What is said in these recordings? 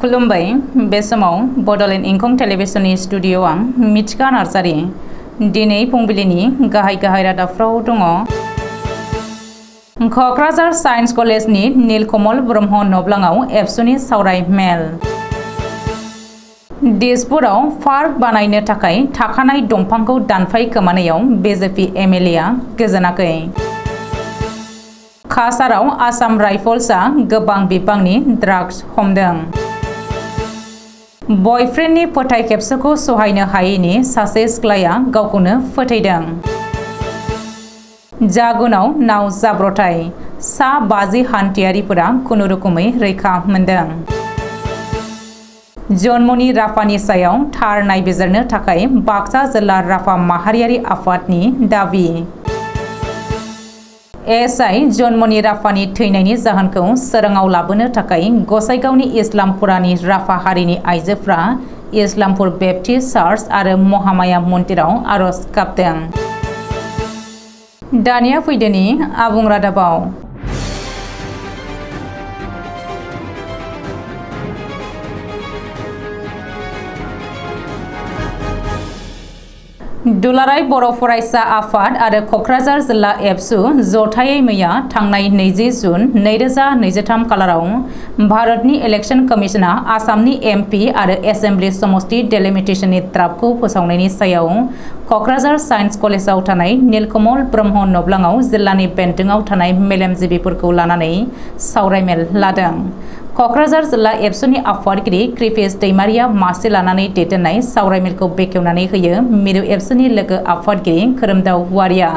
खुलुमबाय बे समाव बडलेण्ड इंखं टेलिभिजननि स्टुडिअ आं मिथिका नार्जारी दिनै फुंबिलिनि गाहाय रादाबफ्राव दङ। कक्राझार साइन्स कलेजनि नीलकमल ब्रह्म नब्लाङाव एबसुनि सावराय मेल। दिसपुराव पार्क बानायनो थाखाय थाखानाय दंफांखौ दानफायखोमानायाव बीजेपी एमएलए आ गोजोनाखै। काछाराव आसाम राइफल्सआ गोबां बिबांनि ड्राग्स हमदों। बयफ्रेन्डनि फोथायखेबसोखौ सहायनो हायैनि सासे सिख्लाया गावखौनो फोथैदों। जागुनाव नाव जाब्रथाय सा 50 हान्थियारिफोरा खुनुरुखुमै रैखा मोनदों। जन्मनि राफानि सायाव थार नायबिजिरनो थाखाय बाक्सा जिल्ला राफा माहारियारि आफादनि दाबि। एसआइ जन्मनि राफानि थैनायनि जाहोनखौ सोराङाव लाबोनो थाखाय गसाइगावनि इस्लामपुरानि राफा हारिनि आइजोफ्रा इस्लामपुर बेप्टिस्ट चार्च आरो महामाया मन्दिराव आरज गाबदों। दानिया फैदोनि आबुं रादाबाव। दुलाराय बर' फरायसा आफाद आरो कक्राझार जिल्ला एबसु जथायै मैया थांनाय 20 जुन 2023 खालाराव भारतनि इलेक्शन कमिशना आसामनि एमपि आरो एसेम्बलि समष्टि डेलिमिटेशननि ड्राफ्टखौ फोसावनायनि सायाव कक्राझार साइन्स कलेजाव थानाय नीलकमल ब्रह्म नब्लाङाव जिल्लानि बेन्दोङाव थानाय मेलेमजिबिफोरखौ लानानै सावरायमेल लादों। कक्राझार जिल्ला एबसुनि आफादगिरि कृपेश दैमारिया मासि लानानै दैदेननाय सावरायमेलखौ बेखेवनानै होयो मिरु एबसुनि लोगो आफादगिरि खोरोमदाव वारिया।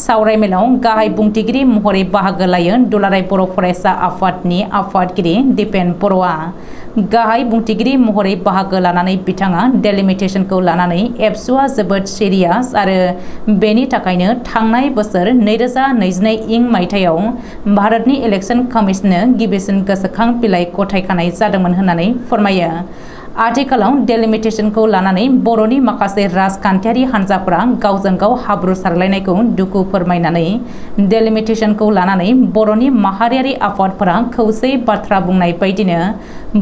सावरायमेलाव गाहाय बुंथिगिरि महरै बाहागो लायो दुलाराय बर' फरायसा आफादनि आफादगिरि दिपेन बर'आ। गाहाय बुंथिगिरि महरै बाहागो लानानै बिथाङा डेलिमिटेशनखौ लानानै एबसुआ जोबोद सिरियास आरो बेनि थाखायनो थांनाय बोसोर 2022 मायथाइयाव भारतनि इलेक्शन कमिशननो गिबिसिन गोसोखां बिलाइ गथायखानाय जादोंमोन होननानै फोरमायो। आथिखालाव डेलिमिटेशनखौ लानानै बर'नि माखासे राजखान्थियारि हान्जाफोरा गावजों गाव हाब्रु सारलायनायखौ दुखु फोरमायनानै डेलिमिटेशनखौ लानानै बर'नि माहारियारि आफादफोरा खौसे बाथ्रा बुंनाय बायदिनो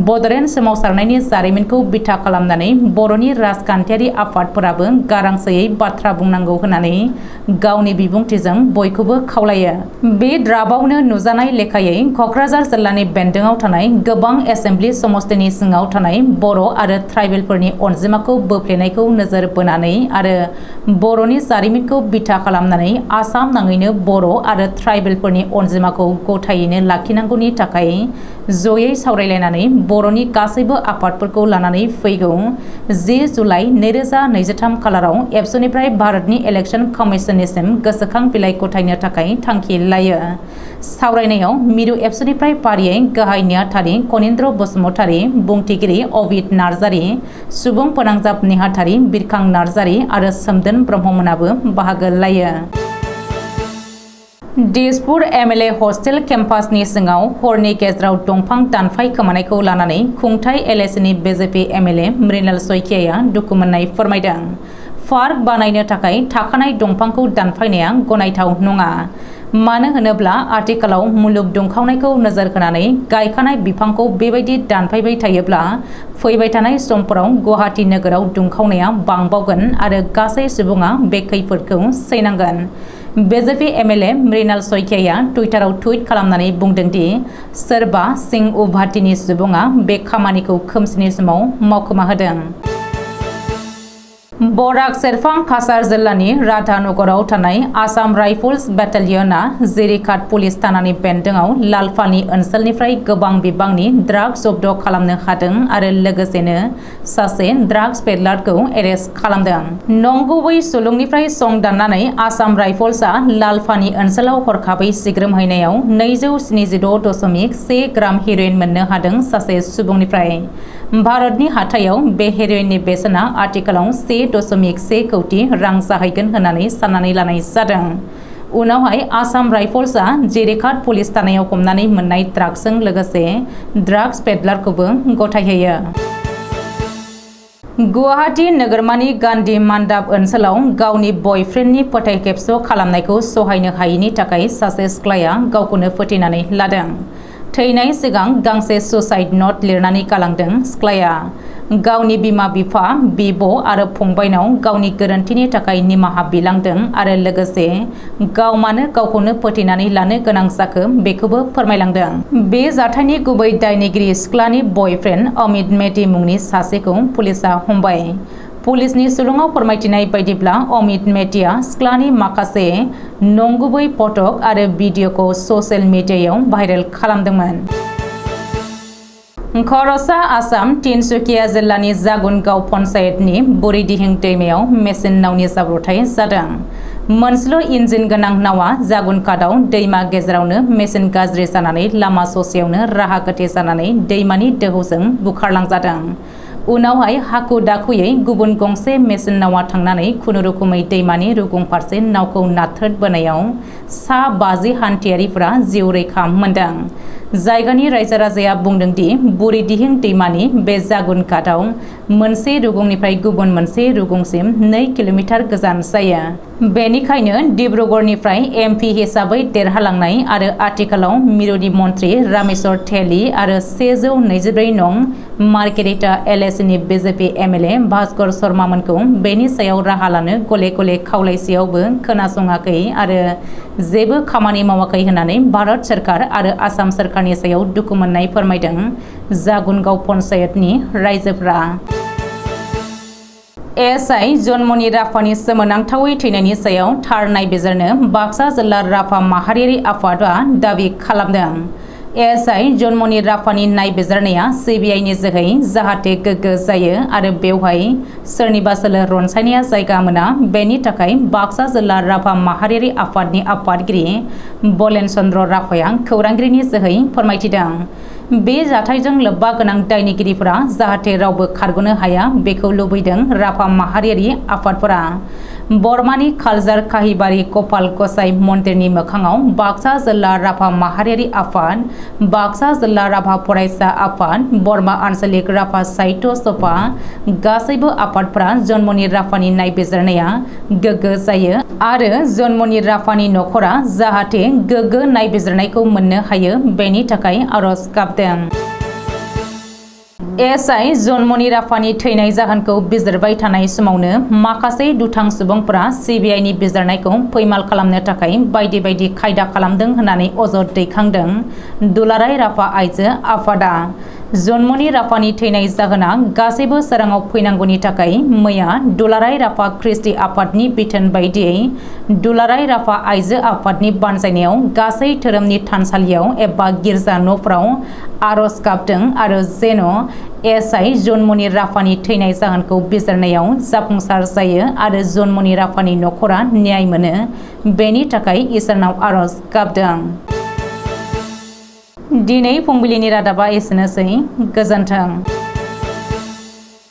बडलेण्ड सोमावसारनायनि जारिमिनखौ बिथा खालामनानै बर'नि राजखान्थियारि आफादफोराबो गारांसायै बाथ्रा बुंनांगौ होननानै गावनि बिबुंथिजों बयखौबो खावलायो। बे ड्राफ्टआवनो नुजानाय लेखायै कक्राझार जिल्लानि बेन्दोङाव थानाय गोबां एसेम्बलि समष्टिनि सिङाव थानाय बर' आरो ट्राइबेलफोरनि अनजिमाखौ बोफ्लेनायखौ नोजोर बोनानै आरो बर'नि जारिमिनखौ बिथा खालामनानै आसाम नाङैनो बर' आरो ट्राइबेलफोरनि अनजिमाखौ गथायैनो लाखिनांगौनि थाखाय जयै सावरायलायनानै बर'नि गासैबो आफादफोरखौ लानानै फैगौ 10 जुलाइ 2023 खालाराव एबसुनिफ्राय भारतनि इलेक्शन कमिशननिसिम गोसोखां बिलाइ गथायनो थाखाय थांखि लायो। सावरायनायाव मिरु एबसुनिफ्राय फारियै गाहाय नेहाथारि कनिन्द्र बसुमतारी, बुंथिगिरि अबिद नार्जारी, सुबुं फोनांजाब नेहाथारि बिरखां नार्जारी आरो सोमदोन ब्रह्ममोनाबो बाहागो लायो। दिसपुर एमएलए हस्टेल केम्पासनि सिङाव हरनि गेजेराव दंफां दानफाय खोमानायखौ लानानै खुंथाय एलएसिनि बीजेपी एमएलए मृणाल शइकियाया दुखु मोननाय फोरमायदों। पार्क बानायनो थाखाय थाखानाय दंफांखौ दानफायनाया गनायथाव नङा। मानो होनोब्ला आथिखालाव मुलुग दुंखावनायखौ नोजोर होनानै गायखानाय बिफांखौ बेबायदि दानफायबाय थायोब्ला फैबाय थानाय समफोराव गुवाहाटी नोगोराव दुंखावनाया बांबावगोन आरो गासै सुबुङा बे खैफोदखौ सैनांगोन। बीजेपी एमएलए मृणाल शइकियाया टुइटाराव टुइट खालामनानै बुंदों दि सोरबा सिं उभाटिनि सुबुङा बे खामानिखौ खोमसिनि समाव मावखोमा होदों। बराक सेरफां काछार जिल्लानि राधानगराव थानाय आसाम राइफल्स बेटालियनआ जिरिकाट पुलिस थानानि बेन्दोङाव लालफानि ओनसोलनिफ्राय गोबां बिबांनि ड्राग्स जब्द खालामनो हादों आरो लोगोसेनो सासे ड्राग्स पेडलारखौ एरेस्ट खालामदों। नंगुबै सुलुंनिफ्राय सं दाननानै आसाम राइफल्सआ लालफानि ओनसोलाव हरखाबै सिग्रोमहैनायाव 276.1 ग्राम हेर'इन मोननो हादों सासे सुबुंनिफ्राय। भारतनि हाथायाव बे हेर'इननि बेसेना आथिखालाव 1.1 कौटि रां जाहैगोन होननानै साननानै लानाय जादों। उनावहाय आसाम राइफल्सआ जिरिकाट पुलिस थानायाव हमनानै मोननाय ड्राग्सजों लोगोसे ड्राग्स पेडलारखौबो गथायहोयो। गुवाहाटी नोगोरमानि गान्धी मान्दाब ओनसोलाव गावनि बयफ्रेन्डनि फोथायखेबस' खालामनायखौ सहायनो हायैनि थाखाय सासे सिख्लाया गावखौनो फोथैनानै लादों। थैनाय सिगां गांसे सुसाइड नट लिरनानै गालांदों सिख्लाया। गावनि बिमा-बिफा, बिब' आरो फंबायनाव गावनि गोरोन्थिनि थाखाय निमाहा बिलांदों आरो लोगोसे गाव मानो गावखौनो फोथैनानै लानो गोनां जाखो बेखौबो फोरमायलांदों। बे जाथायनि गुबै दायनिगिरि सिख्लानि बयफ्रेन्ड अमित मेहती मुंनि सासेखौ पुलिसआ हमबाय। पुलिसनि सुलुङाव फोरमायथिनाय बायदिब्ला अमित मेहतीआ सिख्लानि माखासे नंगुबै फटक आरो भिडिअ'खौ ससियेल मिडियायाव भाइरेल खालामदोंमोन। खर'सा आसाम तिनसुकिया जिल्लानि जागुनगाव पन्चायतनि बुरिदिहिं दैमायाव मेसिन नावनि जाब्रबथाय जादों। मोनसेल' इन्जिन गोनां नावा जागुनकाटआव दैमा गेजेरावनो मेसिन गाज्रि जानानै लामा ससेयावनो राहा गोथे जानानै दैमानि दोहौजों बुखारलांजादों। उनावहाय हाखु दाखुयै गुबुन गंसे मेसिन नावा थांनानै खुनुरुखुमै दैमानि रुगुं फारसे नावखौ नाथ्रोदबोनायाव सा 50 हान्थियारिफोरा जिउ रैखा मोनदों। जायगानि रायजो-राजाया बुंदों दि बुरिदिहिं दैमानि बे जागुनकाटआव मोनसे रुगुंनिफ्राय गुबुन मोनसे रुगुंसिम 2 किल'मिटार गोजान जायो। बेनिखायनो डिब्रुगड़निफ्राय एमपि हिसाबै देरहालांनाय आरो आथिखालाव मिरुनि मन्त्रि रामेश्वर थेली आरो 124 नं मार्केरिटा एलएसिनि बिजेपि एमएलए भास्कर शर्मामोनखौ बेनि सायाव राहा लानो गले गले खावलायसेयावबो खोनासङाखै आरो जेबो खामानि मावाखै होननानै भारत सोरखार आरो आसाम सोरखारनि सायाव दुखु मोननाय फोरमायदों जागुनगाव पन्चायतनि रायजोफोरा। एएसआइ जन्मनि राभानि सोमोनांथावै थैनायनि सायाव थार नायबिजिरनो बाक्सा जिल्ला राभा माहारियारि आफादआ दाबि खालामदों। एएसआइ जन्मनि राभानि नायबिजिरनाया सिबिआइनि जोहै जाहाथे गोग्गो जायो आरो बेवहाय सोरनिबा सोलो रनसायनाया जायगा मोना बेनि थाखाय बाक्सा जिल्ला राभा माहारियारि आफादनि आफादगिरि बलेन चन्द्र राभाया खौरांगिरिनि जोहै फोरमायथिदों। बे जाथायजों लोब्बा गोनां दायनिगिरिफोरा जाहाथे रावबो खारग'नो हाया बेखौ लुबैदों राभा माहारियारि आफादफोरा। बरमानि खालजार काहिबारि कपाल गसाइ मन्दिरनि मोखाङाव बाक्सा जिल्ला राभा माहारियारि आफाद, बाक्सा जिल्ला राभा फरायसा आफाद, बरमा आन्सलिक राभा साहित्य सभा गासैबो आफादफोरा जन्मनि राभानि नायबिजिरनाया गोग्गो जायो आरो जन्मनि राभानि नखरा जाहाथे गोग्गो नायबिजिरनायखौ मोननो हायो बेनि थाखाय आरज गाबदों। एएसआइ जन्मनि राभानि थैनाय जाहोनखौ बिजिरबाय थानाय समावनो माखासे दुथां सुबुंफोरा सिबिआइनि बिजिरनायखौ फैमाल खालामनो थाखाय बायदि बायदि खायदा खालामदों होननानै अजद दैखांदों दुलाराय राभा आइजो आफादआ। जन्मनि राभानि थैनाय जाहोना गासैबो सोराङाव फैनांगौनि थाखाय मैया दुलाराय राभा ख्रिस्टि आफादनि बिथोन बायदियै दुलाराय राभा आइजो आफादनि बानजायनायाव गासै धोरोमनि थानसालियाव एबा गिर्जा न'फोराव आरज गाबदों आरो जेन' एएसआइ जन्मनि राभानि थैनाय जाहोनखौ बिजिरनायाव जाफुंसार जायो आरो जन्मनि राभानि नखरा न्याय मोनो बेनि थाखाय इसोरनाव आरज गाबदों। दिनै फुंबिलिनि रादाबा एसेनोसै। गोजोन्थों।